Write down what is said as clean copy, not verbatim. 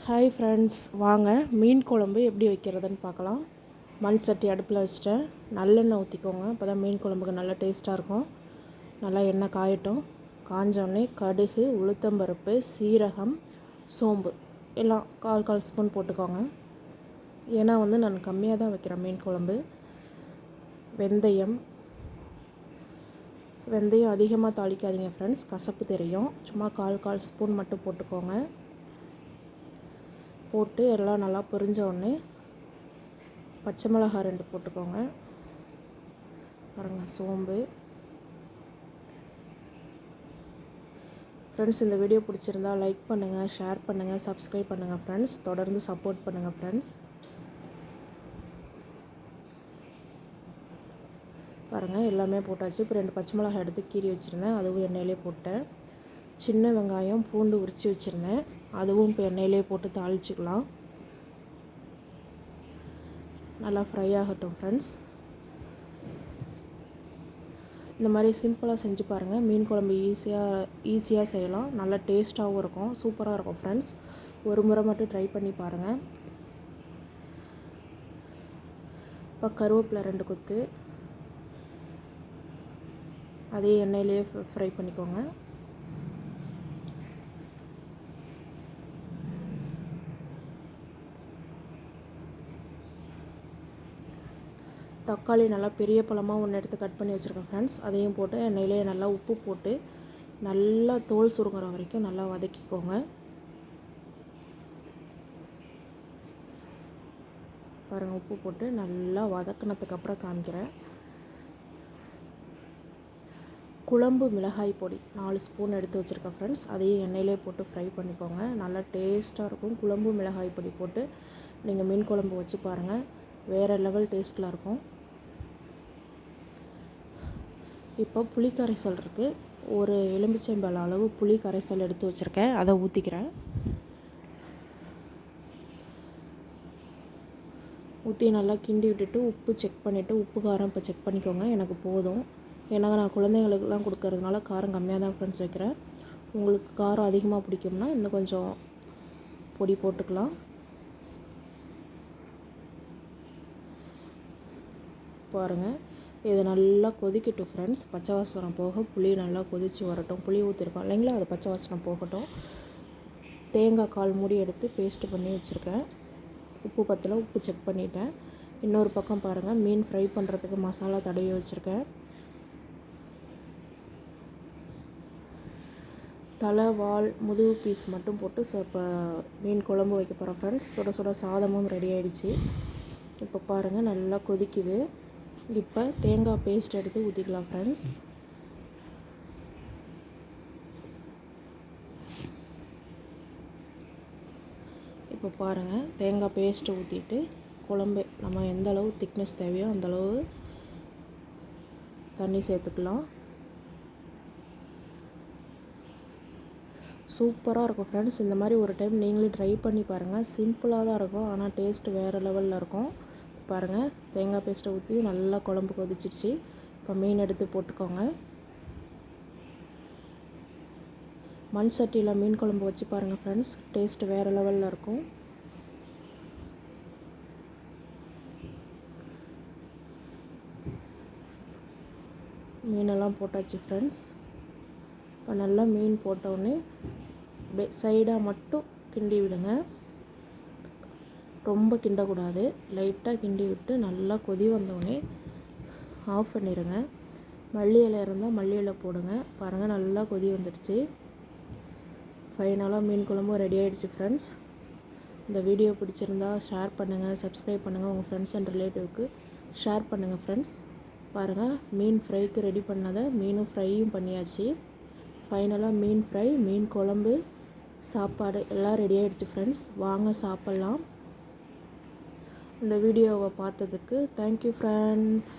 Hi friends, வாங்க மீன் குழம்பு எப்படி வைக்கிறதுன்னு பார்க்கலாம். மண் சட்டி அடுப்பில் வச்சுட்டேன். நல்லெண்ணெய் ஊற்றிக்கோங்க, அப்போ தான் மீன் குழம்புக்கு நல்லா டேஸ்ட்டாக இருக்கும். நல்லா எண்ணெய் காயட்டும். காஞ்சோடனே கடுகு, உளுத்தம்பருப்பு, சீரகம், சோம்பு எல்லாம் கால் கால் ஸ்பூன் போட்டுக்கோங்க. ஏன்னா நான் கம்மியாக தான் வைக்கிறேன் மீன் குழம்பு. வெந்தயம் அதிகமாக தாளிக்காதீங்க ஃப்ரெண்ட்ஸ், கசப்பு தெரியும். சும்மா கால் ஸ்பூன் மட்டும் போட்டுக்கோங்க. போட்டு எல்லாம் நல்லா பொரிஞ்ச உடனே பச்சை மிளகாய் 2 போட்டுக்கோங்க. பாருங்கள், சோம்பு. ஃப்ரெண்ட்ஸ், இந்த வீடியோ பிடிச்சிருந்தா லைக் பண்ணுங்கள், ஷேர் பண்ணுங்கள், சப்ஸ்கிரைப் பண்ணுங்கள் ஃப்ரெண்ட்ஸ். தொடர்ந்து சப்போர்ட் பண்ணுங்கள் ஃப்ரெண்ட்ஸ். பாருங்கள், எல்லாமே போட்டாச்சு. இப்போ 2 பச்சை மிளகாய் எடுத்து கீறி வச்சுருந்தேன், அதுவும் எண்ணெயிலே போட்டேன். சின்ன வெங்காயம், பூண்டு உரித்து வச்சுருந்தேன், அதுவும் இப்போ எண்ணெயிலே போட்டு தாளிச்சிக்கலாம். நல்லா ஃப்ரை ஆகட்டும் ஃப்ரெண்ட்ஸ். இந்த மாதிரி சிம்பிளாக செஞ்சு பாருங்கள். மீன் குழம்பு ஈஸியாக செய்யலாம். நல்லா டேஸ்ட்டாகவும் இருக்கும், சூப்பராக இருக்கும் ஃப்ரெண்ட்ஸ். ஒரு முறை மட்டும் ட்ரை பண்ணி பாருங்கள். இப்போ கருவேப்பிலை 2 கொத்து அதே எண்ணெயிலே ஃப்ரை பண்ணிக்கோங்க. தக்காளி நல்லா பெரிய பழமாக 1 எடுத்து கட் பண்ணி வச்சுருக்கேன் ஃப்ரெண்ட்ஸ். அதையும் போட்டு எண்ணெயிலே நல்லா உப்பு போட்டு நல்லா தோல் சுருங்குற வரைக்கும் நல்லா வதக்கிக்கோங்க. பாருங்கள், உப்பு போட்டு நல்லா வதக்கினதுக்கப்புறம் காமிக்கிறேன். குழம்பு மிளகாய் பொடி 4 ஸ்பூன் எடுத்து வச்சுருக்கேன் ஃப்ரெண்ட்ஸ். அதையும் எண்ணெயிலே போட்டு ஃப்ரை பண்ணிக்கோங்க. நல்லா டேஸ்ட்டாக இருக்கும். குழம்பு மிளகாய் பொடி போட்டு நீங்கள் மீன் குழம்பு வச்சு பாருங்கள், வேறு லெவல் டேஸ்ட்டில் இருக்கும். இப்போ புளி கரைசல் இருக்குது. ஒரு எலுமிச்சம்பழ அளவு புளி கரைசல் எடுத்து வச்சுருக்கேன், அதை ஊற்றிக்கிறேன். ஊற்றி நல்லா கிண்டி விட்டுட்டு உப்பு செக் பண்ணிவிட்டு, உப்பு காரம் இப்போ செக் பண்ணிக்கோங்க. எனக்கு போதும். ஏன்னா நான் குழந்தைங்களுக்குலாம் கொடுக்கறதுனால காரம் கம்மியாக தான் ஃப்ரெண்ட்ஸ் வைக்கிறேன். உங்களுக்கு காரம் அதிகமாக பிடிக்கும்னா இன்னும் கொஞ்சம் பொடி போட்டுக்கலாம். பாருங்கள், இது நல்லா கொதிக்கட்டும் ஃப்ரெண்ட்ஸ். பச்சை வாசனம் போக புளி நல்லா கொதித்து வரட்டும். புளி ஊற்றிருக்கோம் இல்லைங்களா, அது பச்சை வாசனம் போகட்டும். தேங்காய் 1/4 மூடி எடுத்து பேஸ்ட்டு பண்ணி வச்சுருக்கேன். உப்பு பத்தில் உப்பு செக் பண்ணிட்டேன். இன்னொரு பக்கம் பாருங்கள், மீன் ஃப்ரை பண்ணுறதுக்கு மசாலா தடவி வச்சுருக்கேன். தலை, வால், முதுகு பீஸ் மட்டும் போட்டு இப்போ மீன் குழம்பு வைக்க போகிறோம் ஃப்ரெண்ட்ஸ். சுட சுட சாதமும் ரெடி ஆகிடுச்சு. இப்போ பாருங்கள், நல்லா கொதிக்குது. இப்போ தேங்காய் பேஸ்ட் எடுத்து ஊற்றிக்கலாம் ஃப்ரெண்ட்ஸ். இப்போ பாருங்கள், தேங்காய் பேஸ்ட்டு ஊற்றிட்டு குழம்பு நம்ம எந்த அளவு திக்னஸ் தேவையோ அந்தளவு தண்ணி சேர்த்துக்கலாம். சூப்பராக இருக்கும் ஃப்ரெண்ட்ஸ். இந்த மாதிரி ஒரு டைம் நீங்களும் ட்ரை பண்ணி பாருங்கள். சிம்பிளாக தான் இருக்கும், ஆனால் டேஸ்ட்டு வேறு லெவலில் இருக்கும். பாருங்கள், தேங்காய் பேஸ்ட்டை ஊற்றி நல்லா குழம்பு கொதிச்சிடுச்சு. இப்போ மீன் எடுத்து போட்டுக்கோங்க. மண் சட்டியில் மீன் குழம்பு வச்சு பாருங்கள் ஃப்ரெண்ட்ஸ், டேஸ்ட்டு வேறு லெவலில் இருக்கும். மீனெல்லாம் போட்டாச்சு ஃப்ரெண்ட்ஸ். இப்போ நல்லா மீன் போட்டோடனே சைடாக மட்டும் கிண்டி விடுங்க. ரொம்ப கிண்டக்கூடாது, லைட்டாக கிண்டி விட்டு நல்லா கொதி வந்தோடனே ஆஃப் பண்ணிடுங்க. மல்லி இலை இருந்தால் மல்லி இலை போடுங்க. பாருங்கள், நல்லா கொதி வந்துடுச்சு. ஃபைனலாக மீன் குழம்பும் ரெடி ஆகிடுச்சு ஃப்ரெண்ட்ஸ். இந்த வீடியோ பிடிச்சிருந்தா ஷேர் பண்ணுங்கள், சப்ஸ்கிரைப் பண்ணுங்கள், உங்கள் ஃப்ரெண்ட்ஸ் அண்ட் ரிலேட்டிவ்க்கு ஷேர் பண்ணுங்கள் ஃப்ரெண்ட்ஸ். பாருங்கள், மீன் ஃப்ரைக்கு ரெடி பண்ணதை மீனும் ஃப்ரையும் பண்ணியாச்சு. ஃபைனலாக மீன் ஃப்ரை, மீன் குழம்பு, சாப்பாடு எல்லாம் ரெடி ஆகிடுச்சு ஃப்ரெண்ட்ஸ். வாங்க சாப்பிட்லாம். இந்த வீடியோவை பார்த்ததுக்கு தேங்க்யூ ஃப்ரெண்ட்ஸ்.